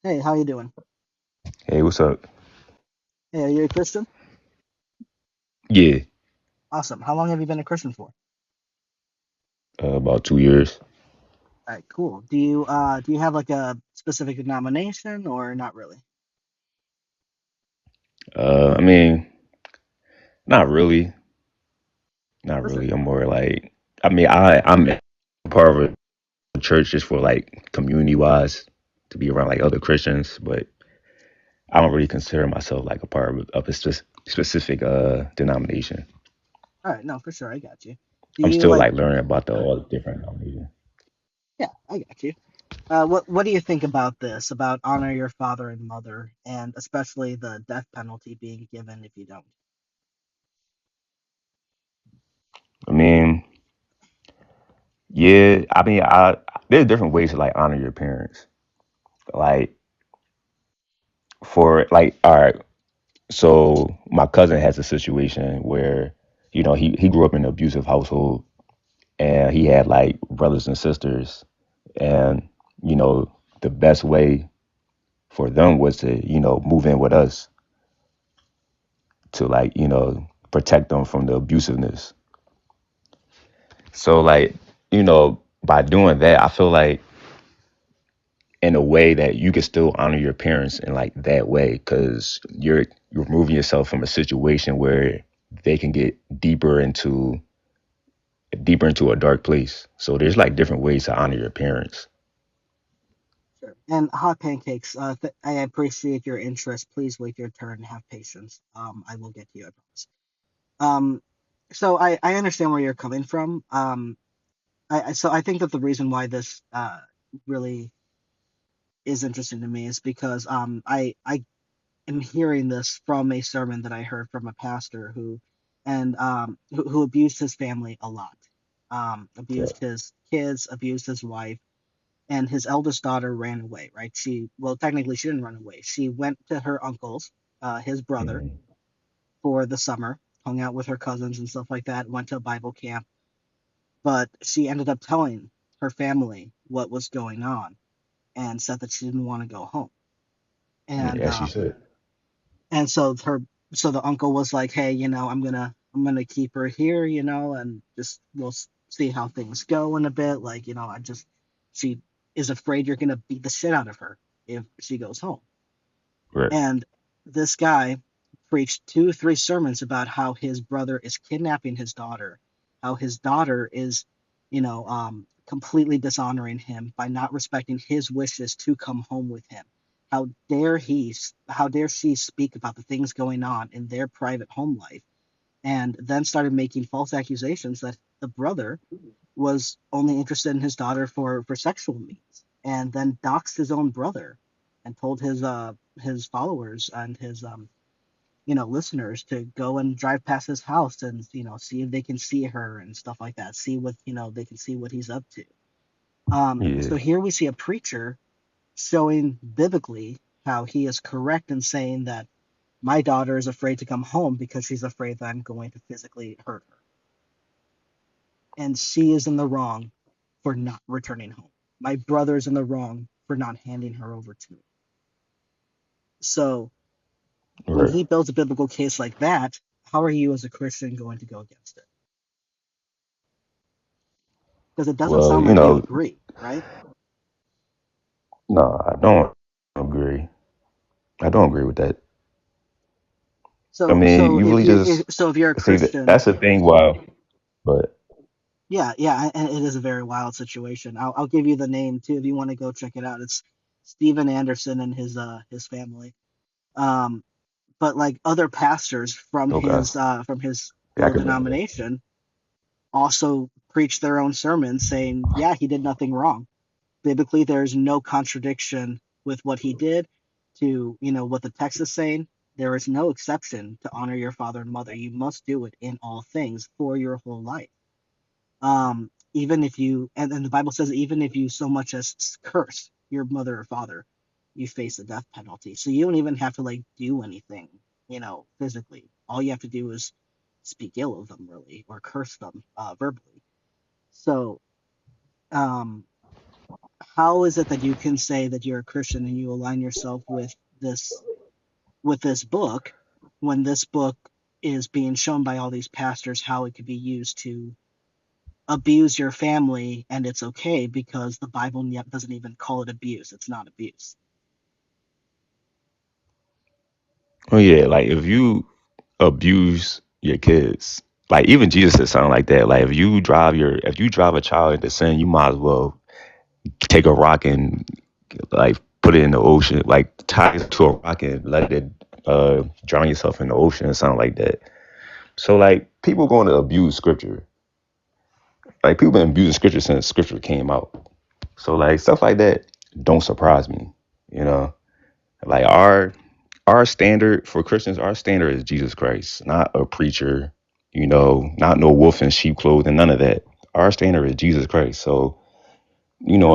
Hey, how you doing? Hey, what's up? Hey, are you a Christian? Yeah, Awesome. How long have you been a Christian for? about 2 years. All right, cool. Do you have like a specific denomination or not really? I mean, not really, not Perfect. really. I'm more like, I'm part of a church just for like community wise to be around like other Christians, but I don't really consider myself like a part of a specific denomination. All right, no, for sure, I got you. Do I'm you still like? like learning about all the different denominations. Yeah, I got you. What do you think about this? About honor your father and mother, and especially the death penalty being given if you don't? I mean, yeah, I there's different ways to like honor your parents. Like for like, all right, so my cousin has a situation where, he grew up in an abusive household and he had like brothers and sisters. And, you know, the best way for them was to, move in with us to like, protect them from the abusiveness. So like, by doing that, I feel like in a way that you can still honor your parents in like that way because you're removing yourself from a situation where they can get deeper into a dark place. So there's like different ways to honor your parents. Sure. And hot pancakes. I appreciate your interest. Please wait your turn. Have patience. I will get to you. I promise. Um, so I understand where you're coming from. So I think that the reason why this really is interesting to me is because I am hearing this from a sermon that I heard from a pastor who abused his family a lot, Yeah. abused his kids, abused his wife, and his eldest daughter ran away. Right? Technically she didn't run away. She went to her uncle's, his brother, Mhm. for the summer, hung out with her cousins and stuff like that, went to a Bible camp, but she ended up telling her family what was going on and said that she didn't want to go home. And As you said. and so the uncle was like, hey, I'm gonna keep her here, and just we'll see how things go in a bit. Like, she is afraid you're gonna beat the shit out of her if she goes home. Right. And this guy preached 2 3 sermons about how his brother is kidnapping his daughter, how his daughter is, completely dishonoring him by not respecting his wishes to come home with him. How dare she speak about the things going on in their private home life, and then started making false accusations that the brother was only interested in his daughter for sexual means, and then doxed his own brother and told his followers and his listeners to go and drive past his house and see if they can see her and stuff like that, see what they can see what he's up to. Yeah. So here we see a preacher showing biblically how he is correct in saying that my daughter is afraid to come home because she's afraid that I'm going to physically hurt her, and she is in the wrong for not returning home. My brother's in the wrong for not handing her over to me. So when Right. he builds a biblical case like that, how are you as a Christian going to go against it? Because it doesn't Well, sound like you agree, right? no, I don't agree. I don't agree with that. I So mean, so you if really you just so if you're a see that Christian, that's the thing. Why? But yeah, yeah, and it is a very wild situation. I'll give you the name too if you want to go check it out. It's Stephen Anderson and his family. Um, but like other pastors okay, from his yeah, I little can look at that. denomination also preach their own sermons saying, yeah, he did nothing wrong. Biblically, there's no contradiction with what he did to, what the text is saying. There is no exception to honor your father and mother. You must do it in all things for your whole life. Even if and the Bible says, even if you so much as curse your mother or father, you face the death penalty. So you don't even have to like do anything, physically. All you have to do is speak ill of them, really, or curse them verbally. So, um, how is it that you can say that you're a Christian and you align yourself this with this book when this book is being shown by all these pastors how it could be used to abuse your family and it's okay because the Bible yet doesn't even call it abuse. It's not abuse. Oh yeah, like if you abuse your kids, like even Jesus said something like that. Like if you drive a child into sin, you might as well take a rock and like put it in the ocean, like tie it to a rock and let it drown yourself in the ocean or something like that. So like people going to abuse scripture. Like people been abusing scripture since scripture came out. So like stuff like that don't surprise me. You know, like our standard for Christians, our standard is Jesus Christ, not a preacher. You know, not no wolf in sheep clothing, none of that. Our standard is Jesus Christ. So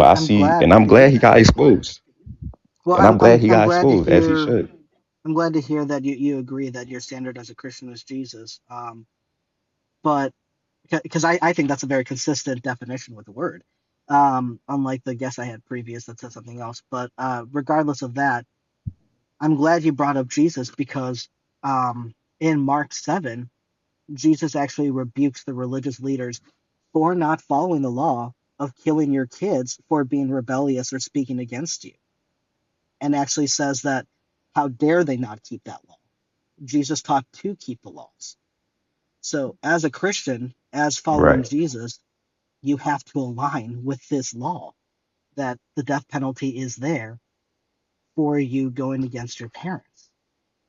I I'm see, glad and I'm to glad hear he that. got exposed, Well, and I'm glad he I'm got glad to exposed as he hear should. I'm glad to hear that you agree that your standard as a Christian is Jesus. But because I think that's a very consistent definition with the word. Unlike the guess I had previous that said something else. But regardless of that, I'm glad you brought up Jesus because in Mark 7, Jesus actually rebukes the religious leaders for not following the law of killing your kids for being rebellious or speaking against you, and actually says that how dare they not keep that law? Jesus taught to keep the laws. So, as a Christian, as following Right. Jesus, you have to align with this law that the death penalty is there for you going against your parents.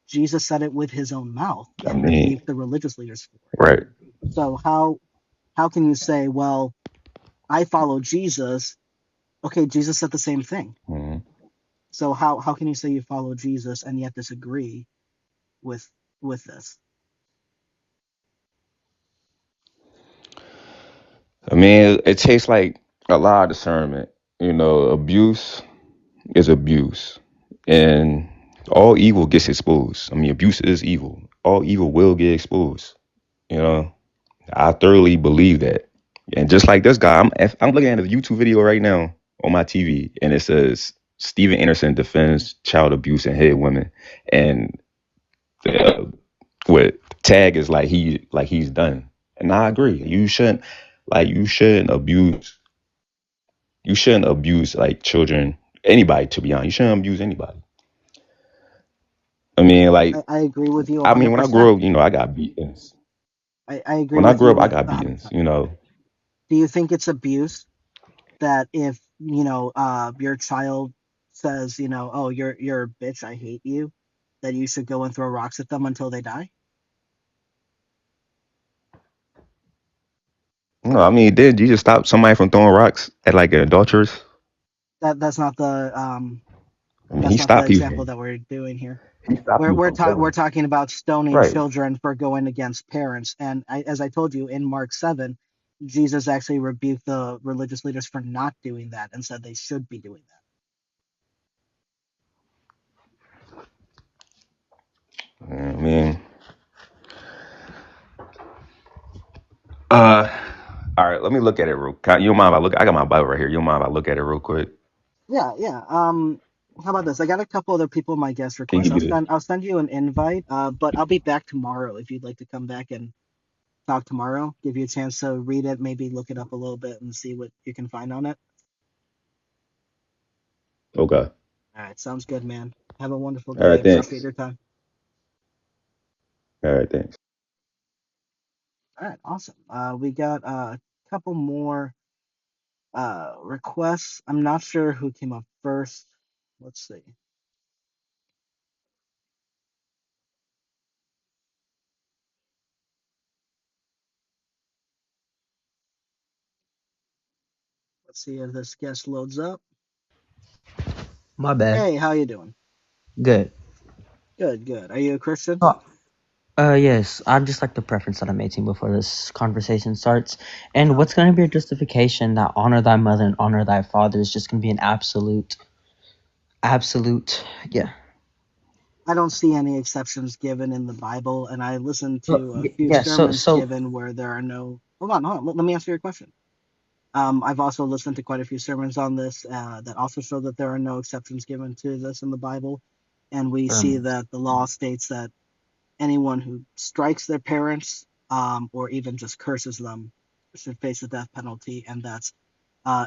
Jesus said it with his own mouth I and mean, rebuked the religious leaders for it. right. So how can you say, well, I follow Jesus? Okay, Jesus said the same thing. Mhm. So how can you say you follow Jesus and yet disagree with this? I mean, it takes like a lot of discernment. Abuse is abuse, and all evil gets exposed. I mean, abuse is evil. All evil will get exposed. You know, I thoroughly believe that. And just like this guy, I'm looking at a YouTube video right now on my TV, and it says Steven Anderson defends child abuse and hit women, and uh, what tag is like he's done. And I agree. You shouldn't abuse like children, anybody to be honest. You shouldn't abuse anybody. I mean, like I agree with you I mean, when I 100%. grew up, I got beatings. I agree When I with grew you up, I with got beatings. 100%. Do you think it's abuse that if, your child says, oh, you're a bitch, I hate you, that you should go and throw rocks at them until they die? No, I mean, did you just stop somebody from throwing rocks at like an adulteress? That's not I mean, he that's not the stopped example people. that we're doing here. He stopped people from We're killing. talking about stoning Right. children for going against parents, and as I told you in Mark 7, Jesus actually rebuked the religious leaders for not doing that and said they should be doing that. I mean, uh, all right. Let me look at it real. You don't mind if I look? I got my Bible right here. You don't mind if I look at it real quick? Yeah, yeah. How about this? I got a couple other people in my guest Can request. you give me I'll send you an invite. But I'll be back tomorrow if you'd like to come back and talk tomorrow. Give you a chance to read it, maybe look it up a little bit and see what you can find on it. the? Okay. All right, sounds good, man. Have a wonderful All day. I right. appreciate Thanks. your time. All right. Thanks. All right, awesome. We got a couple more requests. I'm not sure who came up first. Let's see. Let's see if this guest loads up. My bad. Hey, how you doing? Good. Good, good. Are you a Christian? Oh, yes, I'd just like the preference that I'm making before this conversation starts. And Sounds what's going good. to be your justification that honor thy mother and honor thy father is just going to be an absolute, yeah. I don't see any exceptions given in the Bible, and I listened to a few Yeah, so, sermons so, given where there are no. Hold on, hold on. Let me answer your question. I've also listened to quite a few sermons on this that also show that there are no exceptions given to this in the Bible. And we see sermons. that the law states that anyone who strikes their parents or even just curses them should face the death penalty. And that's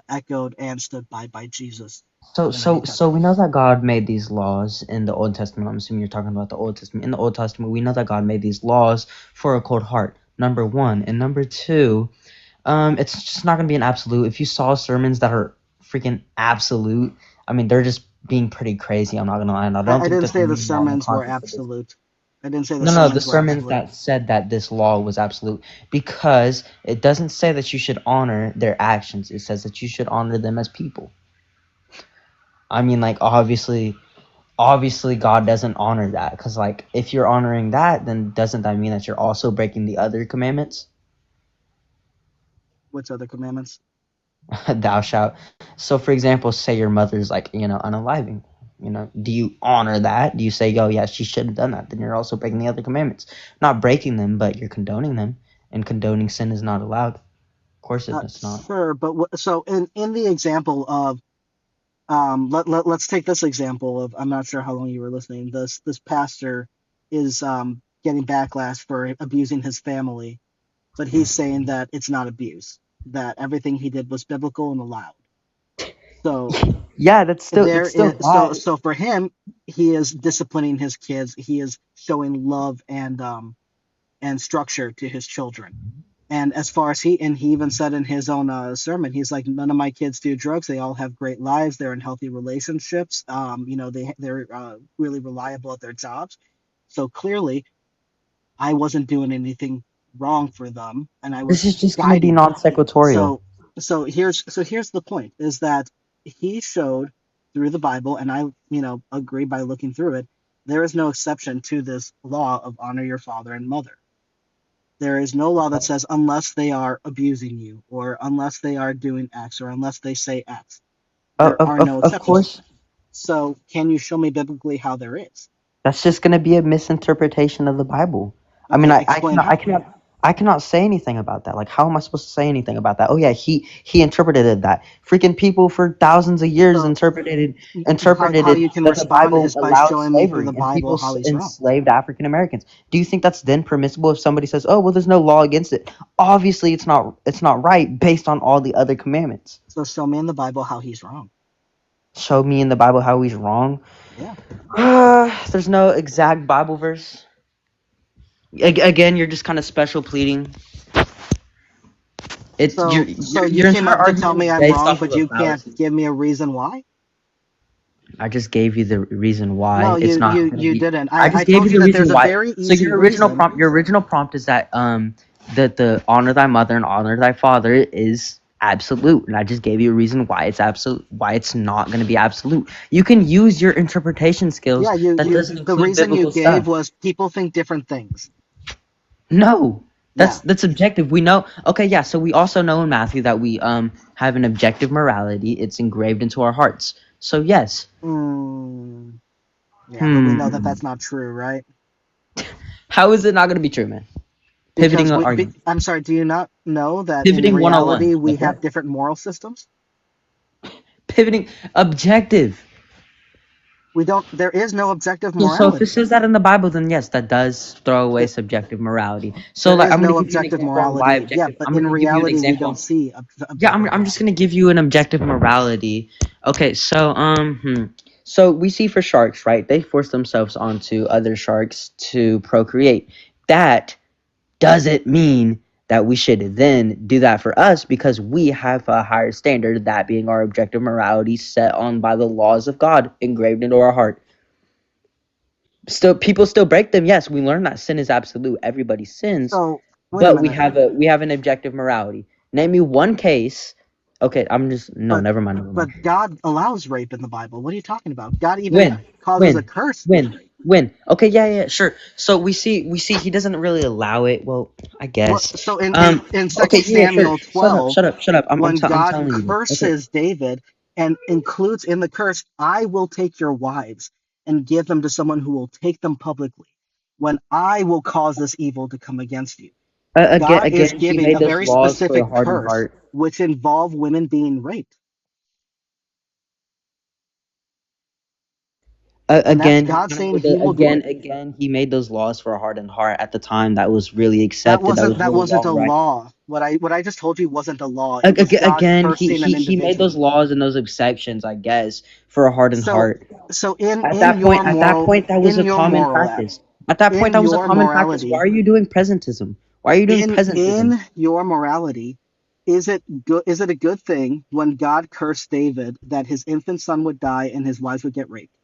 echoed and stood by Jesus So, in the New so, so we Testament. know that God made these laws in the Old Testament. I'm assuming you're talking about the Old Testament. In the Old Testament, we know that God made these laws for a cold heart. Number one, and number two, it's just not gonna be an absolute. If you saw sermons that are freaking absolute, I mean, they're just being pretty crazy. I'm not gonna lie. And I don't I think didn't there's say the any law in the sermons were context of this. absolute. I didn't say the No, no, the sermons were sermons absolute. that said that this law was absolute, because it doesn't say that you should honor their actions. It says that you should honor them as people. I mean, like, obviously God doesn't honor that, because like if you're honoring that, then doesn't that mean that you're also breaking the other commandments? Which other commandments? Thou shalt. So for example, say your mother's like, unaliving, do you honor that? Do you say, yo, yeah, she should have done that? Then you're also breaking the other commandments. Not breaking them, but you're condoning them, and condoning sin is not allowed. Of course it's not. Sure, but so in the example of let's take this example of, I'm not sure how long you were listening. This pastor is getting backlash for abusing his family, but he's saying that it's not abuse, that everything he did was biblical and allowed. So Yeah, that's still there it's still is so bad. so for him, he is disciplining his kids. He is showing love and structure to his children. And as far as he even said in his own sermon, he's like, none of my kids do drugs. They all have great lives. They're in healthy relationships. They're really reliable at their jobs. So clearly, I wasn't doing anything wrong for them, and I This was is just gonna be guiding them. non sequitorial. So here's the point: is that he showed through the Bible, and I agree by looking through it. There is no exception to this law of honor your father and mother. There is no law that says unless they are abusing you or unless they are doing X or unless they say X. Of, There of, are of, no of exceptions. course, So can you show me biblically how there is? that's just going to be a misinterpretation of the Bible. I mean, Okay, I explain cannot, I how. cannot, I cannot say anything about that. Like, how am I supposed to say anything about that? Oh yeah, he interpreted it that. Freaking people for thousands of years So interpreted how it you can that the respond Bible is by allowed showing me through the slavery and Bible people how he's wrong. enslaved African Americans. Do you think that's then permissible if somebody says, "Oh well, there's no law against it"? Obviously, it's not. It's not right based on all the other commandments. So show me in the Bible how he's wrong. Show me in the Bible how he's wrong. Yeah. There's no exact Bible verse. Again, you're just kind of special pleading. It's your So your you your came entire up to tell argument me is I'm based wrong, off of but a you can't fallacy. give me a reason why? I just gave you the reason No, why it's you not you going to you be. didn't. I I just gave told you you the that reason there's a why. very So easy reason. your original prompt is that the honor thy mother and honor thy father is absolute, and I just gave you a reason why it's absolute, why it's not going to be absolute. You can use your interpretation skills. Yeah, That doesn't the include reason you biblical gave stuff. was people think different things. No, Yeah. that's objective. We know. Okay, yeah. So we also know in Matthew that we have an objective morality. It's engraved into our hearts. So yes. Mm, yeah, but we know that Hmm. that's not true, right? How is it not going to be true, man? Pivoting Because argument. I'm sorry, do you not know that in Pivoting 101. reality we Like have what? different moral systems? Pivoting objective. We don't. There is no objective So if it morality. says that in the Bible, then yes, that does throw away Th- subjective morality. So There like is I'm going to no give you an objective example on why morality. Yeah, objective. but I'm in going to give you an reality we don't example. see Yeah, objective I'm just morality. gonna give you an objective morality. Okay, so so we see for sharks, right? They force themselves onto other sharks to procreate. That doesn't mean that we should then do that for us because we have a higher standard, that being our objective morality set on by the laws of God engraved into our heart. Still, people still break them. Yes, we learn that sin is absolute. Everybody sins, So wait a but we minute. have an objective morality. Name me one case. Okay, I'm just no. But Never mind. Never mind. God allows rape in the Bible. What are you talking about? God even When, causes a when, curse with when, rape. when? Okay, yeah, yeah, sure. So we see he doesn't really allow it. Well, I What guess. so in Okay, Second yeah, sure. Samuel Shut up, 12, shut up, shut up. when I'm God telling you this. Okay. curses David and includes in the curse, I will take your wives and give them to someone who will take them publicly when I will cause this evil to come against you. Again, God is he giving made a those very laws for a specific hardened curse, heart. which involve women being raped. And that's Again, he God kind of saying made he will do it. again, he made those laws for a hardened heart at the time that was really That accepted. That wasn't was that really wasn't well a right. law. What I just told you wasn't a law. It was God Again, cursing an he made those individual. laws and those exceptions, I guess, for a hardened So heart. so in That was in a your common moral act, practice. At that point, in that was a your common practice. Why morality, are you doing presentism? Why are you doing presentism? in your morality, is it a good thing when God cursed David that his infant son would die and his wives would get raped?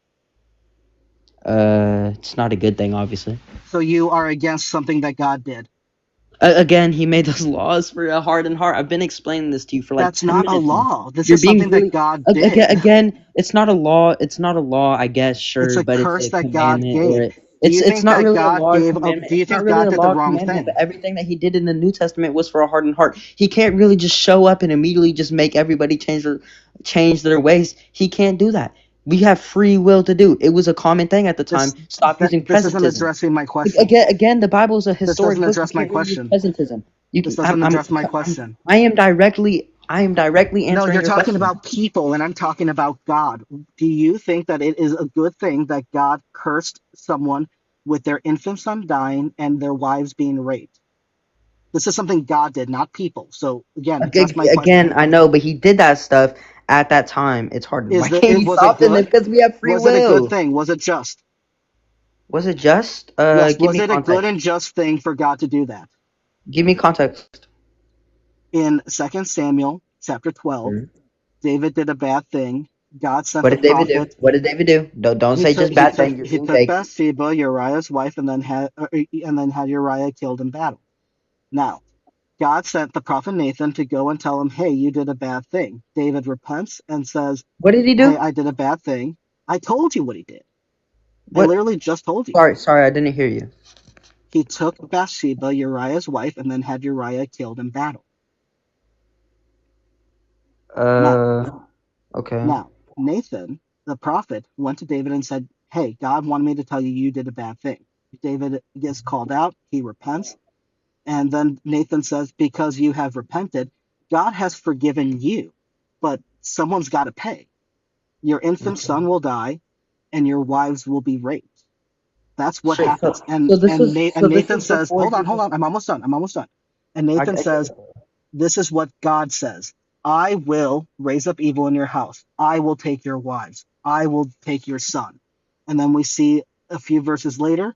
It's not a good thing, obviously. So you are against something that God did. Again, he made those laws for a hardened heart. I've been explaining this to you for like That's 10 not a minutes now. law. This You're is being something that really God again, did. it's not a law. It's not a law, I guess, It's sure, a but it's curse a that God commandment or gave. Do you it's think not that really a God law or gave commandment. do you It's not think really God a did the law or wrong commandment, thing? but everything that he did in the New Testament was for a hardened heart. He can't really just show up and immediately just make everybody change their ways. He can't do that. We have free will to do. It was a common thing at the time. This Stop using this isn't presentism. addressing my question. Again, the Bible is a This historic doesn't book. You address my can't really use question. presentism. You This can, doesn't address my question. I am directly No, answering you're your talking question. about people and I'm talking about God. Do you think that it is a good thing that God cursed someone with their infant son dying and their wives being raped? This is something God did, not people. So again, address my Again, question. I know, but he did that stuff at that time. It's hard. Why can't you Was it soften it? good? Because we have free Was it a good will. thing? Was it just? Was it just? Yes, Give was me it a good context. and just thing for God to do that? Give me context. In Second Samuel chapter 12, Mhm. David did a bad thing. God sent What the did David do? prophet. What did David do? Don't say just bad thing. You're He being took vague. Bathsheba, Uriah's wife, and then had Uriah killed in battle. Now, God sent the prophet Nathan to go and tell him, "Hey, you did a bad thing." David repents and says, What did he "Hey, do? I did a bad thing. I told you what he did. I What? literally just told you." Sorry, I didn't hear you. He took Bathsheba, Uriah's wife, and then had Uriah killed in battle. Now, Uh, okay. Now, Nathan, the prophet, went to David and said, "Hey, God wanted me to tell you you did a bad thing." David gets called out, he repents, and then Nathan says, "Because you have repented, God has forgiven you, but someone's got to pay. Your infant Okay. son will die, and your wives will be raped." That's what So, happens. so And this Nathan was says, before "Hold he on, hold was. on, I'm almost done. I'm almost done." And Nathan I get says, it. "This is what God says. I will raise up evil in your house. I will take your wives. I will take your son." And then we see a few verses later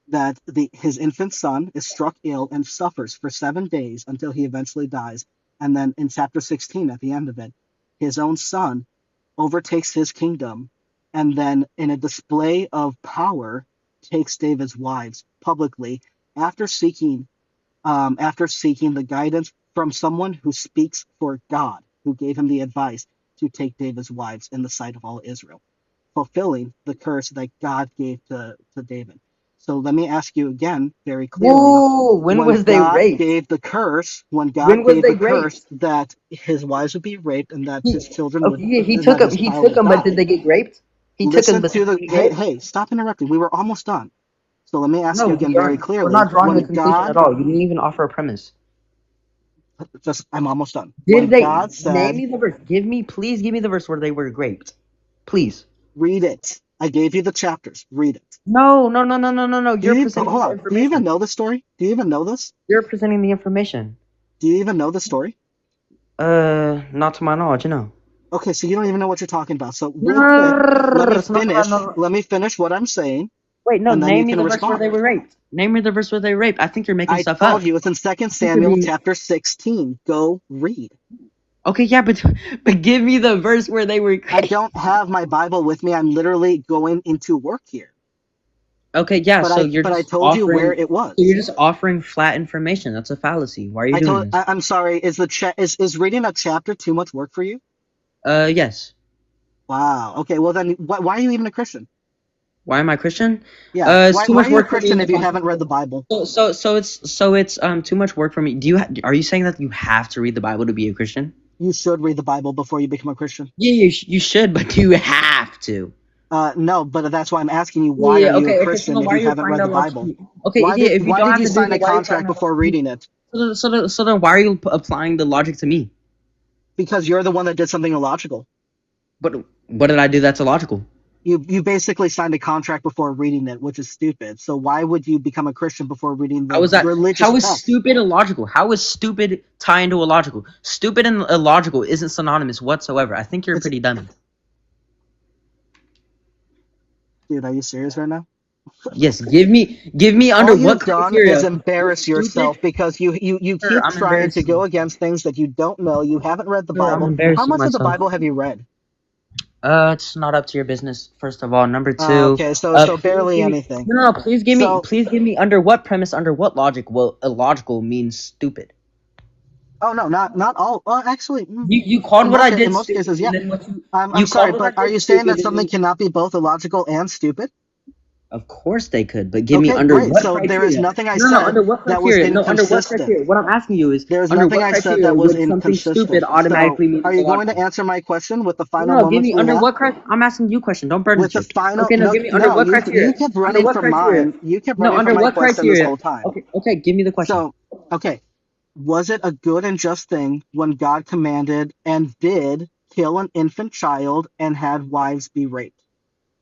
that his infant son is struck ill and suffers for 7 days until he eventually dies. And then in chapter 16, at the end of it, his own son overtakes his kingdom and then, in a display of power, takes David's wives publicly after seeking the guidance from someone who speaks for God, who gave him the advice to take David's wives in the sight of all Israel, fulfilling the curse that God gave to David. So let me ask you again very clearly. Whoa! When was they raped? When When God was gave they the curse raped? that his wives would be raped and that his He children would, okay. Yeah, and that his He child took would them, but did die, they get raped? He took them, listen but to did the they get hey, raped? hey, stop interrupting. We were almost done. So let me ask No, you again we very aren't. We're clearly. not drawing a When conclusion at God all. You didn't even offer a premise. just I'm almost done. Did When they God name said, me the verse? Please give me the verse where they were raped. Please. "Read it," I gave you the chapters. Read it. No. Do You're you presenting hold the on? Do you even information. know the story? Do you even know this? You're presenting the information. Do you even know the story? Not to my knowledge, no. Okay, so you don't even know what you're talking about. So real quick, No, it's not to my knowledge. let me finish what I'm saying, Wait, no, and then you name me can the verse where respond. they were raped. Name me the verse where they were raped. I think you're making I stuff told up. you it's in Second I think you're Samuel being chapter 16. Go read. okay, yeah, but give me the verse where they were I raped. don't have my Bible with me. I'm literally going into work here. Okay, yeah, But I told you where it you're was. just offering flat information. That's a fallacy. Why are you doing this? I'm sorry. Is reading a chapter too much work for you? Yes. Wow. Okay. Well then, why are you even a Christian? Why am I Christian? Yeah. It's too Why much are you a work for me in Christian the if you context haven't read of the Bible? it's too much work for me. Are you saying that you have to read the Bible to be a Christian? You should read the Bible before you become a Christian. Yeah, you should, but do you have to? No, but that's why I'm asking you. Why Yeah, are you a okay. So Christian then if why are you you haven't referring read to the law? Bible? Okay, yeah, if you Why don't did have you to do sign that, a why are you referring contract to before law? reading it? So then why are you applying the logic to me? because you're the one that did something illogical. But what did I do that's illogical? You basically signed a contract before reading it, which is stupid. So why would you become a Christian before reading How the is that? religious How is text? stupid illogical? How is stupid tie into illogical? Stupid and illogical isn't synonymous whatsoever. I think you're It's pretty dumb. dude, are you serious right now? Yes, give me under All what you've done is criteria embarrass is stupid? yourself because you Sir, keep I'm trying to embarrassing. go against things that you don't know. You haven't read the Sir, I'm Bible. How embarrassing much of the myself. Bible have you read? It's not up to your business. First of all, number two, Okay, so please barely give me anything. no, no, please give me, So, please give me under what premise, under what logic will illogical means stupid. oh no, not all. Well, actually, You called what I in did most stupid, cases, yeah. and then what I'm you sorry, called what I but are did you saying stupid, that and something then cannot be both illogical and stupid? of course they could, but give me Okay, under great. what So there is criteria? nothing I No, no, said under what that was criteria? No, under what inconsistent. criteria? What I'm asking you is There's under nothing what I said criteria that was would something stupid inconsistent. So, automatically mean are it's you going to illogical? answer my question with the No, final no, give moments me we under have? what criteria? I'm asking you a question. Don't burden With the ship. final, Okay, no, no, give me under no, what you criteria? kept Under running what from criteria? mine. You kept No, running from under my what question this criteria? whole time. Okay, okay, give me the question. So, okay, was it a good and just thing when God commanded and did kill an infant child and had wives be raped?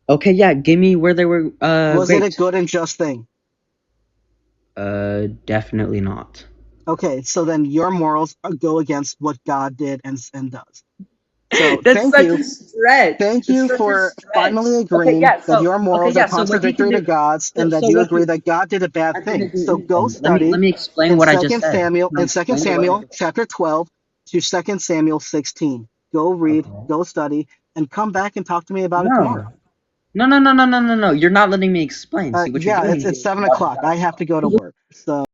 Okay, yeah, give me where they were Was it a raped. good and just thing? Definitely not. Okay, so then your morals go against what God did and does. So That's such a stretch. thank That's you such a for stretch. finally Okay, agreeing yeah. that So your okay, morals are yeah. So what you can contradictory to do. God's So, and that so you what agree you. that God did a bad I'm gonna thing. do. So go Let study me explain in what I just said. Can I Second explain what I Samuel just said? chapter 12 to Second Samuel 16. Go read, Okay. go study, and come back and talk to me about it No. tomorrow. No, no, no, no, no, no, no. You're not letting me explain. See what you're Yeah, doing it's here. 7 o'clock. I have to go to work. So